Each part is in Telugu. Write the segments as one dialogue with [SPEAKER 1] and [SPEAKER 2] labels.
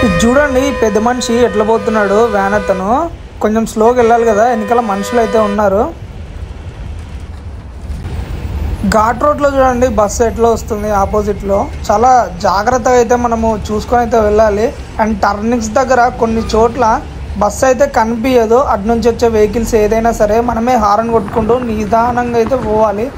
[SPEAKER 1] ఇది చూడండి, పెద్ద మనిషి ఎట్లా పోతున్నాడు. వ్యాన్ అతను కొంచెం స్లోగా వెళ్ళాలి కదా, వెనకాల మనుషులు అయితే ఉన్నారు. ఘాట్ రోడ్లో చూడండి బస్సు ఎట్లా వస్తుంది ఆపోజిట్లో. చాలా జాగ్రత్తగా అయితే మనము చూసుకొని అయితే వెళ్ళాలి. అండ్ టర్నింగ్స్ దగ్గర కొన్ని చోట్ల బస్సు అయితే కనిపించదు. అటు నుంచి వచ్చే వెహికల్స్ ఏదైనా సరే మనమే హారన్ కొట్టుకుంటూ నిదానంగా అయితే పోవాలి.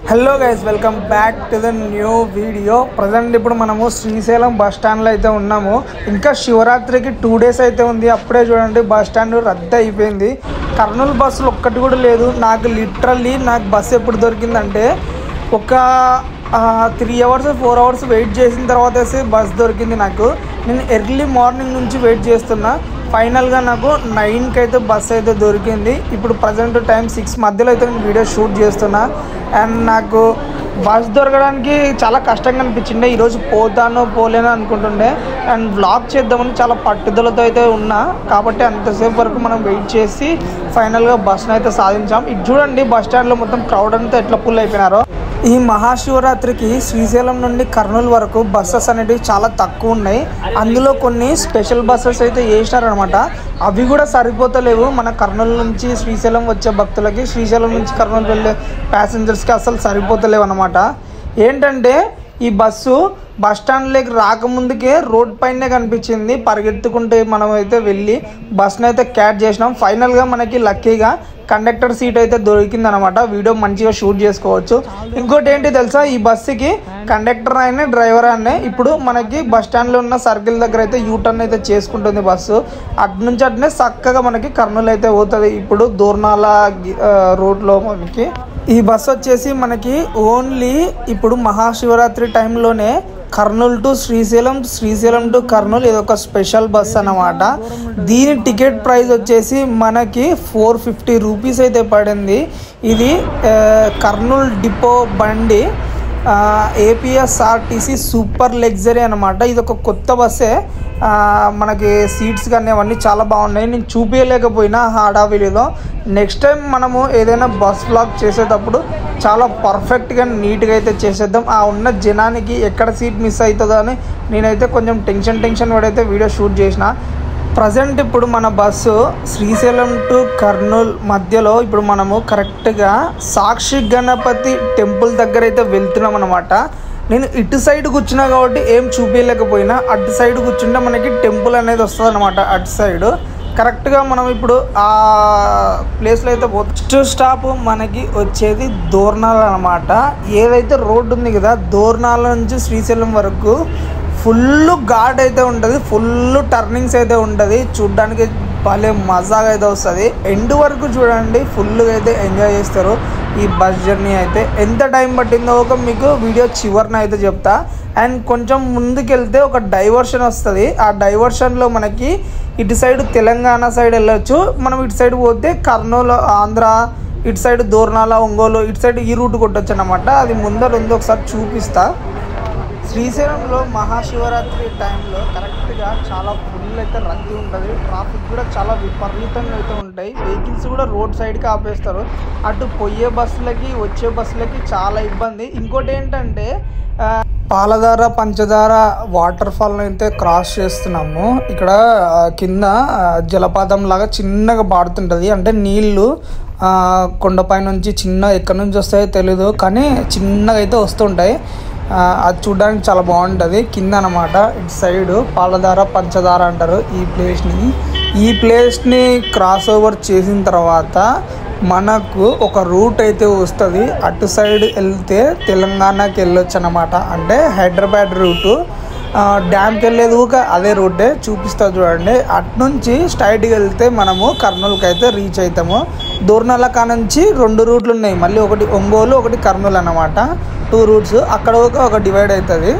[SPEAKER 1] Hello guys, welcome back to the new video. Present ఇప్పుడు మనము శ్రీశైలం బస్ స్టాండ్లో అయితే ఉన్నాము. ఇంకా శివరాత్రికి 2 days అయితే ఉంది. అప్పుడే చూడండి బస్ స్టాండ్ రద్దు అయిపోయింది. కర్నూలు బస్సులు ఒక్కటి కూడా లేదు. నాకు బస్సు ఎప్పుడు దొరికిందంటే ఒక 3 hours 4 hours వెయిట్ చేసిన తర్వాత బస్ దొరికింది నాకు. నేను ఎర్లీ మార్నింగ్ నుంచి వెయిట్ చేస్తున్నా. ఫైనల్గా నాకు 9కి అయితే బస్ అయితే దొరికింది. ఇప్పుడు ప్రజెంట్ టైం 6 మధ్యలో అయితే నేను వీడియో షూట్ చేస్తున్నా. అండ్ నాకు బస్ దొరకడానికి చాలా కష్టంగా అనిపించింది. ఈరోజు పోతానో పోలేనో అనుకుంటుండే. అండ్ వ్లాగ్ చేద్దామని చాలా పట్టుదలతో అయితే ఉన్నా. కాబట్టి అంతసేపు వరకు మనం వెయిట్ చేసి ఫైనల్గా బస్ని అయితే సాధించాం. ఇది చూడండి బస్ స్టాండ్లో మొత్తం క్రౌడ్ అంతా ఎట్లా ఫుల్ అయిపోయినారో. ఈ మహాశివరాత్రికి శ్రీశైలం నుండి కర్నూలు వరకు బస్సెస్ అనేటివి చాలా తక్కువ ఉన్నాయి. అందులో కొన్ని స్పెషల్ బస్సెస్ అయితే వేసినారనమాట. అవి కూడా సరిపోతలేవు మన కర్నూలు నుంచి శ్రీశైలం వచ్చే భక్తులకి. శ్రీశైలం నుంచి కర్నూలు వెళ్ళే ప్యాసింజర్స్కి అసలు సరిపోతలేవు అనమాట. ఏంటంటే ఈ బస్సు బస్ స్టాండ్లోకి రాకముందుకే రోడ్ పైనే కనిపించింది. పరిగెత్తుకుంటే మనం అయితే వెళ్ళి బస్ని అయితే క్యాచ్ చేసినాం. ఫైనల్గా మనకి లక్కీగా కండక్టర్ సీట్ అయితే దొరికిందనమాట. వీడియో మంచిగా షూట్ చేసుకోవచ్చు. ఇంకోటి ఏంటి తెలుసా, ఈ బస్సుకి కండక్టర్ అయినా డ్రైవర్ అయినా ఇప్పుడు మనకి బస్ స్టాండ్లో ఉన్న సర్కిల్ దగ్గర అయితే యూటర్న్ అయితే చేసుకుంటుంది బస్సు. అటు నుంచి అట్నే చక్కగా మనకి కర్నూలు అయితే పోతుంది. ఇప్పుడు దూర్నాల రోడ్లో మనకి ఈ బస్సు వచ్చేసి మనకి ఓన్లీ ఇప్పుడు మహాశివరాత్రి టైంలోనే కర్నూలు టు శ్రీశైలం, శ్రీశైలం టు కర్నూలు ఇది ఒక స్పెషల్ బస్ అన్నమాట. దీని టికెట్ ప్రైస్ వచ్చేసి మనకి 450 రూపీస్ అయితే పడింది. ఇది కర్నూలు డిపో బండి ఏపీఎస్ఆర్టీసీ సూపర్ లగ్జరీ అనమాట. ఇది ఒక కొత్త బస్సే. మనకి సీట్స్ కానీ అవన్నీ చాలా బాగున్నాయి. నేను చూపించలేకపోయినా హడావిడిలో. నెక్స్ట్ టైం మనము ఏదైనా బస్ వ్లాగ్ చేసేటప్పుడు చాలా పర్ఫెక్ట్గా నీట్గా అయితే చేసేద్దాం. ఆ ఉన్న జనానికి ఎక్కడ సీట్ మిస్ అవుతుందో అని నేనైతే కొంచెం టెన్షన్ పడైతే వీడియో షూట్ చేసిన. ప్రజెంట్ ఇప్పుడు మన బస్సు శ్రీశైలం టు కర్నూలు మధ్యలో ఇప్పుడు మనము కరెక్ట్గా సాక్షి గణపతి టెంపుల్ దగ్గర అయితే వెళ్తున్నాం అనమాట. నేను ఇటు సైడ్ కూర్చున్నా కాబట్టి ఏం చూపించలేకపోయినా, అటు సైడ్ కూర్చుంటే మనకి టెంపుల్ అనేది వస్తుంది అనమాట. అటు సైడు కరెక్ట్గా మనం ఇప్పుడు ఆ ప్లేస్లో అయితే ఫస్ట్ స్టాప్ మనకి వచ్చేది దూర్నాల అనమాట. ఏదైతే రోడ్డు ఉంది కదా, దూర్నాల నుంచి శ్రీశైలం వరకు ఫుల్ ఘాట్ అయితే ఉంటుంది. ఫుల్ టర్నింగ్స్ అయితే ఉంటుంది. చూడ్డానికి భలే మజాగా అయితే వస్తుంది. ఎండ్ వరకు చూడండి, ఫుల్గా అయితే ఎంజాయ్ చేస్తారు ఈ బస్ జర్నీ అయితే. ఎంత టైం పట్టిందో ఒక మీకు వీడియో చివరిన అయితే చెప్తా. అండ్ కొంచెం ముందుకెళ్తే ఒక డైవర్షన్ వస్తుంది. ఆ డైవర్షన్లో మనకి ఇటు సైడ్ తెలంగాణ సైడ్ వెళ్ళొచ్చు. మనం ఇటు సైడ్ పోతే కర్నూలు ఆంధ్ర, ఇటు సైడ్ దూర్నాల ఒంగోలు, ఇటు సైడ్ ఈ రూట్ కొట్టచ్చు అనమాట. అది ముందర ఉంది, ఒకసారి చూపిస్తా. శ్రీశైలంలో మహాశివరాత్రి టైంలో కరెక్ట్గా చాలా ఫుల్ అయితే రద్దీ ఉంటుంది. ట్రాఫిక్ కూడా చాలా విపరీతంగా అయితే ఉంటాయి. వెహికల్స్ కూడా రోడ్ సైడ్కి ఆపేస్తారు. అటు పోయే బస్సులకి వచ్చే బస్సులకి చాలా ఇబ్బంది. ఇంకోటి ఏంటంటే పాలధార పంచదార వాటర్ ఫాల్ని అయితే క్రాస్ చేస్తున్నాము. ఇక్కడ కింద జలపాతం లాగా చిన్నగా పాడుతుంటుంది. అంటే నీళ్ళు కొండపై నుంచి ఎక్కడి నుంచి వస్తాయో తెలీదు, కానీ చిన్నగా అయితే వస్తుంటాయి. అది చూడడానికి చాలా బాగుంటుంది. కింద అనమాట ఇటు సైడ్ పాలధార పంచదార అంటారు ఈ ప్లేస్ని క్రాస్ ఓవర్ చేసిన తర్వాత మనకు ఒక రూట్ అయితే వస్తుంది. అటు సైడ్ వెళ్తే తెలంగాణకి వెళ్ళొచ్చు అనమాట. అంటే హైదరాబాద్ రూటు. డ్యామ్కి వెళ్ళేది ఊక అదే రూటే చూపిస్తా చూడండి. అటు నుంచి స్ట్రైట్గా వెళ్తే మనము కర్నూలుకి అయితే రీచ్ అవుతాము. దూర్నాల కానుంచి 2 రూట్లు ఉన్నాయి. మళ్ళీ ఒకటి ఒంగోలు, ఒకటి కర్నూలు అన్నమాట. 2 రూట్స్. అక్కడ ఒక డివైడ్ అవుతుంది.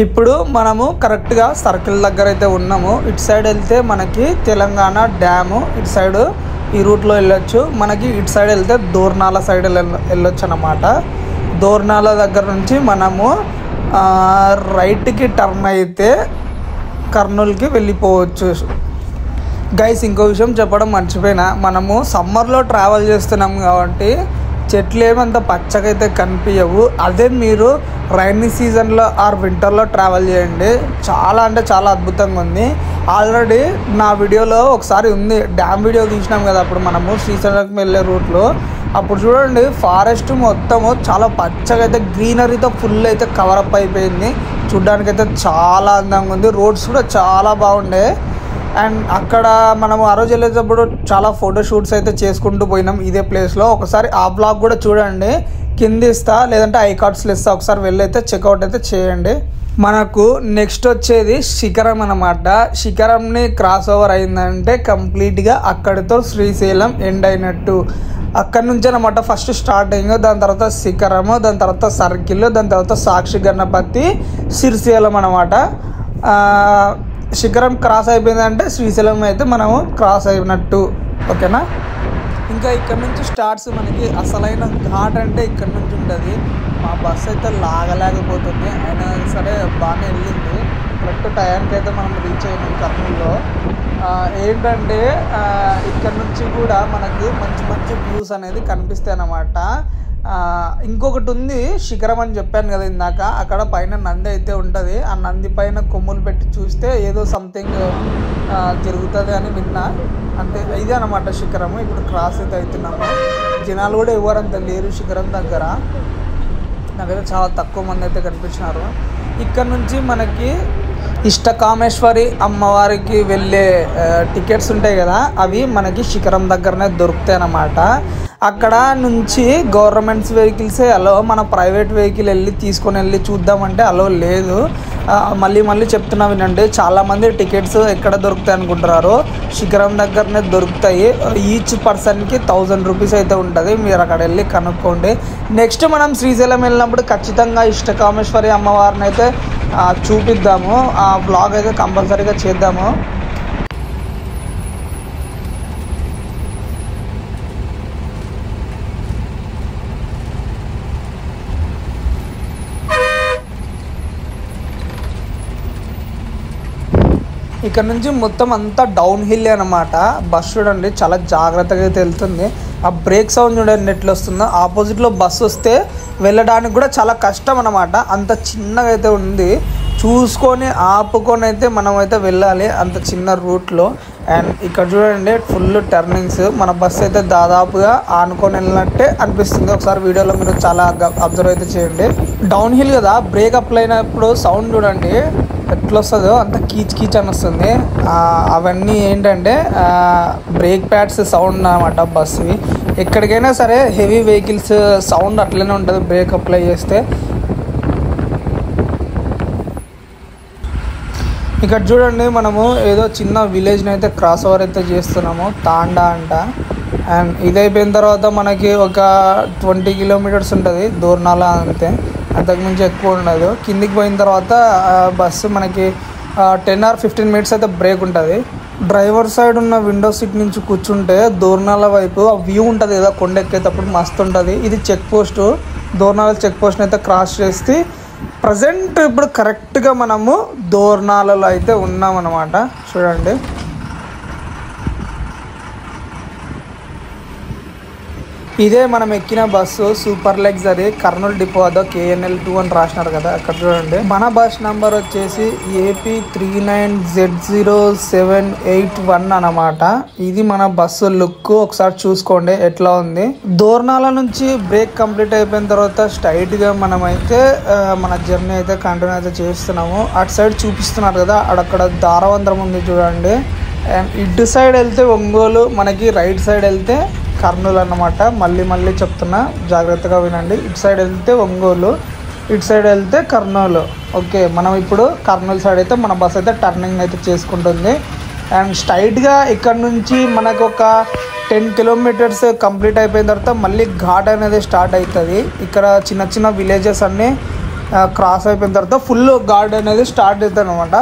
[SPEAKER 1] ఇప్పుడు మనము కరెక్ట్గా సర్కిల్ దగ్గర అయితే ఉన్నాము. ఇటు సైడ్ వెళ్తే మనకి తెలంగాణ డ్యాము, ఇటు సైడ్ ఈ రూట్లో వెళ్ళొచ్చు. మనకి ఇటు సైడ్ వెళ్తే దోర్నాల సైడ్ వెళ్ళొచ్చు అన్నమాట. దోర్నాల దగ్గర నుంచి మనము రైట్కి టర్న్ అయితే కర్నూలుకి వెళ్ళిపోవచ్చు. గైస్, ఇంకో విషయం చెప్పడం మర్చిపోయినా, మనము సమ్మర్లో ట్రావెల్ చేస్తున్నాం కాబట్టి చెట్లు ఏమంత పచ్చగా అయితే కనిపించవు. అదే మీరు రైనీ సీజన్లో ఆర్ వింటర్లో ట్రావెల్ చేయండి, చాలా అంటే చాలా అద్భుతంగా ఉంది. ఆల్రెడీ నా వీడియోలో ఒకసారి ఉంది, డ్యామ్ వీడియో తీసినాం కదా అప్పుడు మనము శ్రీశైలంకి వెళ్ళే రూట్లో. అప్పుడు చూడండి ఫారెస్ట్ మొత్తము చాలా పచ్చగా అయితే గ్రీనరీతో ఫుల్ అయితే కవరప్ అయిపోయింది. చూడ్డానికైతే చాలా అందంగా ఉంది. రోడ్స్ కూడా చాలా బాగుండే. అండ్ అక్కడ మనం ఆ రోజు వెళ్ళేటప్పుడు చాలా ఫోటోషూట్స్ అయితే చేసుకుంటూ పోయినాం ఇదే ప్లేస్లో. ఒకసారి ఆ బ్లాగ్ కూడా చూడండి, కింద ఇస్తా లేదంటే ఐకార్డ్స్లో ఇస్తా, ఒకసారి వెళ్ళైతే చెక్అవుట్ అయితే చేయండి. మనకు నెక్స్ట్ వచ్చేది శిఖరం అన్నమాట. శిఖరంని క్రాస్ ఓవర్ అయిందంటే కంప్లీట్గా అక్కడితో శ్రీశైలం ఎండ్ అయినట్టు. అక్కడి నుంచి అనమాట ఫస్ట్ స్టార్టింగ్, దాని తర్వాత శిఖరము, దాని తర్వాత సర్కిల్, దాని తర్వాత సాక్షి గణపతి, శ్రీశైలం అనమాట. శిఖరం క్రాస్ అయిపోయిందంటే శ్రీశైలం అయితే మనము క్రాస్ అయినట్టు. ఓకేనా? ఇంకా ఇక్కడ నుంచి స్టార్ట్స్ మనకి అసలైన ఘాట్ అంటే ఇక్కడ నుంచి ఉంటుంది. మా బస్సు అయితే లాగలేకపోతుంది, అయినా సరే బాగానే వెళ్ళింది. కరెక్ట్ టైంకి అయితే మనం రీచ్ అయినాం కర్నూలులో. ఏంటంటే ఇక్కడ నుంచి కూడా మనకు మంచి మంచి వ్యూస్ అనేది కనిపిస్తాయి అన్నమాట. ఇంకొకటి ఉంది శిఖరం అని చెప్పాను కదా ఇందాక, అక్కడ పైన నంది అయితే ఉంటుంది. ఆ నంది పైన కొమ్ములు పెట్టి చూస్తే ఏదో సంథింగ్ జరుగుతుంది అని విన్నా. అంతే, ఇదే అనమాట శిఖరము. ఇప్పుడు క్రాస్ అయితే అవుతున్నాము. జనాలు కూడా ఎవరంత లేరు శిఖరం దగ్గర, నాకైతే చాలా తక్కువ మంది అయితే కనిపించినారు. ఇక్కడ నుంచి మనకి ఇష్టకామేశ్వరి అమ్మవారికి వెళ్ళే టికెట్స్ ఉంటాయి కదా, అవి మనకి శిఖరం దగ్గరనే దొరుకుతాయి అన్నమాట. అక్కడ నుంచి గవర్నమెంట్స్ వెహికల్సే అలో, మన ప్రైవేట్ వెహికల్ తీసుకొని వెళ్ళి చూద్దామంటే అలో లేదు. మళ్ళీ చెప్తున్నా వినండి, చాలామంది టికెట్స్ ఎక్కడ దొరుకుతాయి అనుకుంటున్నారు, శిఖరం దగ్గరనే దొరుకుతాయి. ఈచ్ పర్సన్కి 1000 రూపీస్ అయితే ఉంటుంది, మీరు అక్కడ వెళ్ళి కనుక్కోండి. నెక్స్ట్ మనం శ్రీశైలం వెళ్ళినప్పుడు ఖచ్చితంగా ఇష్టకామేశ్వరి అమ్మవారిని అయితే చూపిద్దాము. ఆ బ్లాగ్ అయితే కంపల్సరీగా చేద్దాము. ఇక్కడ నుంచి మొత్తం అంతా డౌన్ హిల్ అనమాట. బస్ చూడండి చాలా జాగ్రత్తగా అయితే వెళ్తుంది. ఆ బ్రేక్ సౌండ్ చూడండి ఎట్లా వస్తుందో. ఆపోజిట్లో బస్సు వస్తే వెళ్ళడానికి కూడా చాలా కష్టం అనమాట, అంత చిన్నగా అయితే ఉంది. చూసుకొని ఆపుకొని అయితే మనం అయితే వెళ్ళాలి అంత చిన్న రూట్లో. అండ్ ఇక్కడ చూడండి ఫుల్ టర్నింగ్స్. మన బస్సు అయితే దాదాపుగా ఆనుకొని వెళ్ళినట్టే అనిపిస్తుంది. ఒకసారి వీడియోలో మీరు చాలా అబ్జర్వ్ అయితే చేయండి. డౌన్ హిల్ కదా, బ్రేక్ అప్లై అయినప్పుడు సౌండ్ చూడండి ఎట్లా వస్తుందో, అంత కీచ్ అని వస్తుంది. అవన్నీ ఏంటంటే బ్రేక్ ప్యాడ్స్ సౌండ్ అన్నమాట బస్సువి. ఎక్కడికైనా సరే హెవీ వెహికల్స్ సౌండ్ అట్లనే ఉంటుంది బ్రేక్ అప్లై చేస్తే. ఇక్కడ చూడండి మనము ఏదో చిన్న విలేజ్ని అయితే క్రాస్ ఓవర్ అయితే చేస్తున్నాము, తాండా అంట. అండ్ ఇది అయిపోయిన తర్వాత మనకి ఒక 20 కిలోమీటర్స్ ఉంటుంది దూర్నాల, అంతే, అంతకుమించి ఎక్కువ ఉండదు. కిందికి పోయిన తర్వాత బస్సు మనకి 10 or 15 మినిట్స్ అయితే బ్రేక్ ఉంటుంది. డ్రైవర్ సైడ్ ఉన్న విండో సీట్ నుంచి కూర్చుంటే దోర్నాల వైపు ఆ వ్యూ ఉంటుంది కదా, కొండ ఎక్కేటప్పుడు మస్తు ఉంటుంది. ఇది చెక్ పోస్ట్, దోర్నాల చెక్ పోస్ట్ని అయితే క్రాస్ చేస్తే ప్రజెంట్ ఇప్పుడు కరెక్ట్గా మనము దోర్నాలలో అయితే ఉన్నామన్నమాట. చూడండి ఇదే మనం ఎక్కిన bus, super luxury, Kurnool depot వద్ద KNL2 అని రాసినారు కదా అక్కడ చూడండి. మన బస్ నంబర్ వచ్చేసి AP 39Z0781 అనమాట. ఇది మన బస్సు లుక్, ఒకసారి చూసుకోండి ఎట్లా ఉంది. దోర్నాల నుంచి బ్రేక్ కంప్లీట్ అయిపోయిన తర్వాత స్ట్రైట్ గా మనమైతే మన జర్నీ అయితే కంటిన్యూ అయితే చేస్తున్నాము. అటు సైడ్ చూపిస్తున్నారు కదా, అక్కడ దారవంద్రం ఉంది చూడండి. అండ్ ఇటు సైడ్ వెళ్తే ఒంగోలు, మనకి రైట్ సైడ్ వెళ్తే కర్నూలు అన్నమాట. మళ్ళీ చెప్తున్నా, జాగ్రత్తగా వినండి. ఇటు సైడ్ వెళ్తే ఒంగోలు, ఇటు సైడ్ వెళ్తే కర్నూలు. ఓకే, మనం ఇప్పుడు కర్నూలు సైడ్ అయితే మన బస్ అయితే టర్నింగ్ అయితే చేసుకుంటుంది. అండ్ స్ట్రైట్గా ఇక్కడ నుంచి మనకు ఒక 10 కిలోమీటర్స్ కంప్లీట్ అయిపోయిన తర్వాత మళ్ళీ ఘాట్ అనేది స్టార్ట్ అవుతుంది. ఇక్కడ చిన్న చిన్న విలేజెస్ అన్నీ క్రాస్ అయిపోయిన తర్వాత ఫుల్ గార్డ్ అనేది స్టార్ట్ అవుతుంది అనమాట.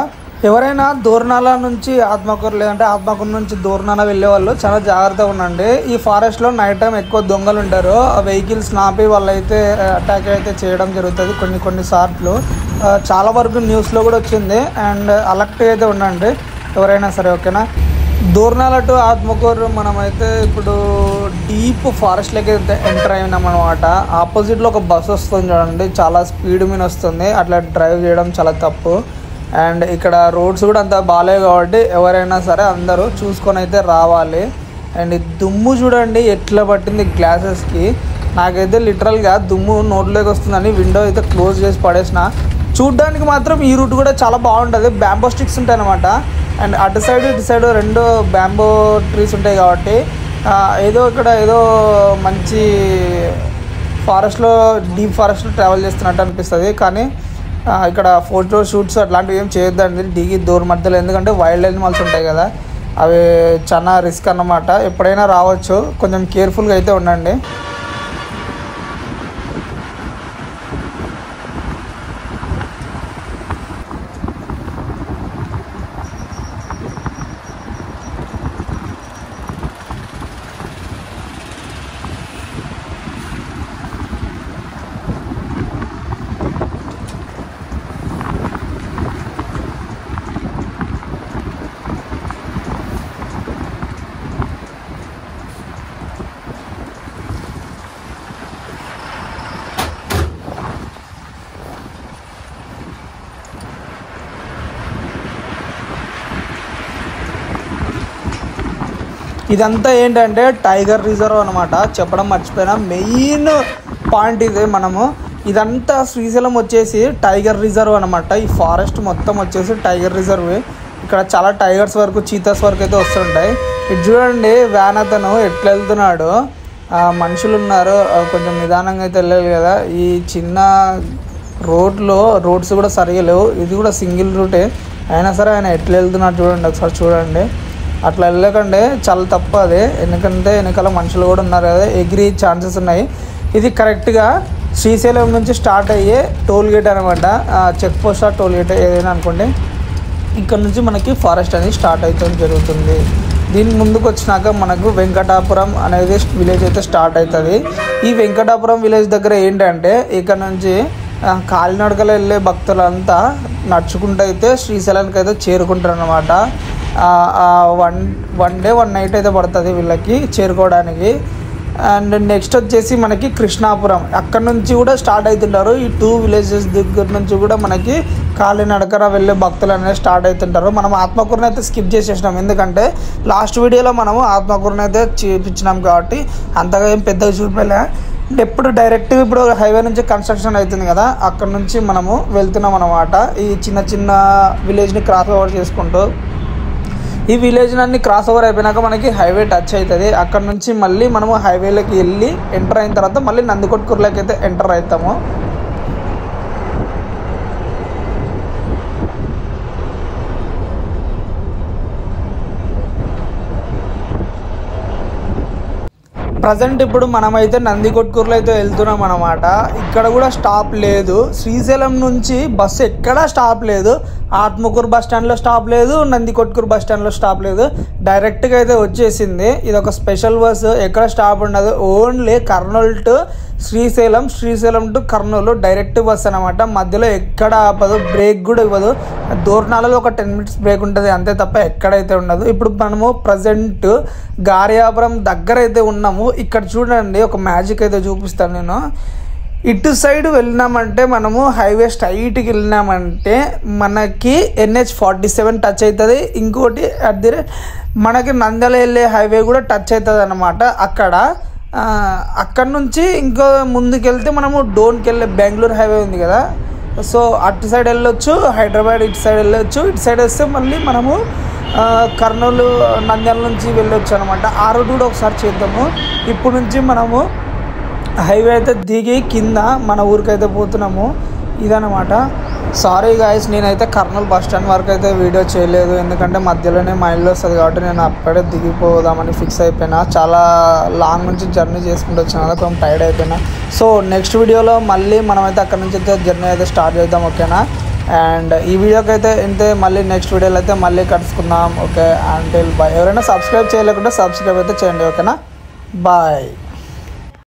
[SPEAKER 1] ఎవరైనా దూర్నాల నుంచి ఆత్మకూరు లేదంటే ఆత్మకూరు నుంచి దూర్నాల వెళ్ళే వాళ్ళు చాలా జాగ్రత్తగా ఉండండి. ఈ ఫారెస్ట్లో నైట్ టైం ఎక్కువ దొంగలు ఉంటారు. ఆ వెహికల్స్ నాపి వాళ్ళైతే అటాక్ అయితే చేయడం జరుగుతుంది కొన్ని సార్లు. చాలా వరకు న్యూస్లో కూడా వచ్చింది. అండ్ అలర్ట్గా అయితే ఉండండి ఎవరైనా సరే, ఓకేనా. దూర్నాల టు ఆత్మకూరు మనమైతే ఇప్పుడు డీప్ ఫారెస్ట్లోకి అయితే ఎంటర్ అయినాం అనమాట. ఆపోజిట్లో ఒక బస్ వస్తుంది చూడండి, చాలా స్పీడ్ మీద వస్తుంది. అట్లా డ్రైవ్ చేయడం చాలా తప్పు. అండ్ ఇక్కడ రోడ్స్ కూడా అంత బాగాలేవు కాబట్టి ఎవరైనా సరే అందరూ చూసుకొని అయితే రావాలి. అండ్ దుమ్ము చూడండి ఎట్లా పట్టింది గ్లాసెస్కి. నాకైతే లిటరల్గా దుమ్ము నోట్లోకి వస్తుందని విండో అయితే క్లోజ్ చేసి పడేసిన. చూడ్డానికి మాత్రం ఈ రూట్ కూడా చాలా బాగుంటుంది. బ్యాంబో స్టిక్స్ ఉంటాయి అనమాట. అండ్ అటు సైడ్ ఇటు సైడ్ రెండు బ్యాంబో ట్రీస్ ఉంటాయి కాబట్టి ఏదో మంచి ఫారెస్ట్లో డీప్ ఫారెస్ట్లో ట్రావెల్ చేస్తున్నట్టు అనిపిస్తుంది. కానీ ఇక్కడ ఫోటో షూట్స్ అట్లాంటివి ఏం చేయొద్దండి దిగి దూరం మధ్యలో, ఎందుకంటే వైల్డ్ యానిమల్స్ ఉంటాయి కదా, అవి చాలా రిస్క్ అన్నమాట. ఎప్పుడైనా రావచ్చు, కొంచెం కేర్ఫుల్గా అయితే ఉండండి. ఇదంతా ఏంటంటే టైగర్ రిజర్వ్ అనమాట. చెప్పడం మర్చిపోయినా, మెయిన్ పాయింట్ ఇదే. ఇదంతా శ్రీశైలం వచ్చేసి టైగర్ రిజర్వ్ అనమాట. ఈ ఫారెస్ట్ మొత్తం వచ్చేసి టైగర్ రిజర్వ్. ఇక్కడ చాలా టైగర్స్ వరకు, చీతాస్ వరకు అయితే వస్తుంటాయి. ఇది చూడండి వ్యాన్ అతను ఎట్లా వెళ్తున్నాడు. మనుషులు ఉన్నారు, కొంచెం నిదానంగా అయితే వెళ్ళాలి కదా. ఈ చిన్న రోడ్స్ కూడా సరిగా లేవు. ఇది కూడా సింగిల్ రూటే అయినా సరే ఆయన ఎట్లా వెళ్తున్నాడు చూడండి, ఒకసారి చూడండి. అట్లా వెళ్ళకండి, చాలా తప్పు అది. ఎందుకంటే వెనకాల మనుషులు కూడా ఉన్నారు కదా, ఎగిరి ఛాన్సెస్ ఉన్నాయి. ఇది కరెక్ట్గా శ్రీశైలం నుంచి స్టార్ట్ అయ్యే టోల్ గేట్ అనమాట. చెక్ పోస్ట్ టోల్ గేట్ ఏదైనా అనుకోండి. ఇక్కడ నుంచి మనకి ఫారెస్ట్ అనేది స్టార్ట్ అవుతుంది జరుగుతుంది. దీని ముందుకు వచ్చినాక మనకు వెంకటాపురం అనేది విలేజ్ అయితే స్టార్ట్ అవుతుంది. ఈ వెంకటాపురం విలేజ్ దగ్గర ఏంటంటే ఇక్కడ నుంచి కాలినడకలు వెళ్ళే భక్తులంతా నడుచుకుంటూ అయితే శ్రీశైలానికి అయితే చేరుకుంటారు అనమాట. వన్ డే 1 నైట్ అయితే పడుతుంది వీళ్ళకి చేరుకోవడానికి. అండ్ నెక్స్ట్ వచ్చేసి మనకి కృష్ణాపురం, అక్కడ నుంచి కూడా స్టార్ట్ అవుతుంటారు. ఈ 2 విలేజెస్ దగ్గర నుంచి కూడా మనకి కాలినడకన వెళ్ళే భక్తులు అనేది స్టార్ట్ అవుతుంటారు. మనం ఆత్మకూరుని అయితే స్కిప్ చేసేసినాం, ఎందుకంటే లాస్ట్ వీడియోలో మనము ఆత్మకూరుని అయితే చూపించినాం కాబట్టి అంతగా ఏం పెద్దగా చూపలే. ఎప్పుడు డైరెక్ట్గా ఇప్పుడు హైవే నుంచి కన్స్ట్రక్షన్ అవుతుంది కదా, అక్కడ నుంచి మనము వెళ్తున్నాం అన్నమాట. ఈ చిన్న విలేజ్ని క్రాస్ ఓవర్ చేసుకుంటూ ఈ విలేజ్ అన్ని క్రాస్ ఓవర్ అయిపోయినాక మనకి హైవే టచ్ అవుతుంది. అక్కడ నుంచి మళ్ళీ మనము హైవేలోకి వెళ్ళి ఎంటర్ అయిన తర్వాత మళ్ళీ నందికొట్కూరులోకి అయితే ఎంటర్ అవుతాము. ప్రజెంట్ ఇప్పుడు మనమైతే నందికొట్కూరులో అయితే వెళ్తున్నాం అనమాట. ఇక్కడ కూడా స్టాప్ లేదు. శ్రీశైలం నుంచి బస్సు ఎక్కడా స్టాప్ లేదు. ఆత్మకూరు బస్ స్టాండ్లో స్టాప్ లేదు, నందికొట్కూరు బస్ స్టాండ్లో స్టాప్ లేదు. డైరెక్ట్గా అయితే వచ్చేసింది. ఇది ఒక స్పెషల్ బస్సు, ఎక్కడ స్టాప్ ఉండదు. Only Kurnool to Srisailam, Srisailam to Kurnool direct bus అనమాట. మధ్యలో ఎక్కడ ఆపదు, బ్రేక్ కూడా ఇవ్వదు. దూర్నాలలో ఒక 10 minutes బ్రేక్ ఉంటుంది అంతే తప్ప ఎక్కడైతే ఉండదు. ఇప్పుడు మనము ప్రజెంట్ గార్యాపురం దగ్గర అయితే ఉన్నాము. ఇక్కడ చూడండి ఒక మ్యాజిక్ అయితే చూపిస్తాను నేను. ఇటు సైడ్ వెళ్ళినామంటే మనము హైవే స్ట్రైట్కి వెళ్ళినామంటే మనకి NH47 టచ్ అవుతుంది. ఇంకోటి మనకి నంద్యాల వెళ్ళే హైవే కూడా టచ్ అవుతుంది అన్నమాట. అక్కడ నుంచి ఇంకో ముందుకు వెళ్తే మనము డోన్కి వెళ్ళే బెంగళూరు హైవే ఉంది కదా, సో అటు సైడ్ వెళ్ళొచ్చు. హైదరాబాద్ ఇటు సైడ్ వెళ్ళొచ్చు. ఇటు సైడ్ వస్తే మళ్ళీ మనము కర్నూలు నంద్యాల నుంచి వెళ్ళొచ్చు అనమాట. ఆ రూట్ కూడా ఒకసారి చేద్దాము. ఇప్పుడు నుంచి మనము హైవే అయితే దిగి కింద మన ఊరికైతే పోతున్నాము. ఇదన్నమాట. సారీ గాయస్, నేనైతే కర్నూలు బస్ స్టాండ్ వరకు అయితే వీడియో చేయలేదు, ఎందుకంటే మధ్యలోనే మా ఇల్లు వస్తుంది కాబట్టి నేను అక్కడే దిగిపోదామని ఫిక్స్ అయిపోయినా. చాలా లాంగ్ నుంచి జర్నీ చేసుకుంటూ వచ్చిన కదా, కొంచెం టైర్డ్ అయిపోయినా. సో నెక్స్ట్ వీడియోలో మళ్ళీ మనమైతే అక్కడ నుంచి అయితే జర్నీ అయితే స్టార్ట్ చేద్దాం, ఓకేనా. అండ్ ఈ వీడియోకి అయితే ఇంతే, మళ్ళీ నెక్స్ట్ వీడియోలో అయితే మళ్ళీ కలుసుకుందాం, ఓకే. Until bye. ఎవరైనా సబ్స్క్రైబ్ చేయలేకుంటే సబ్స్క్రైబ్ అయితే చేయండి, ఓకేనా. బాయ్.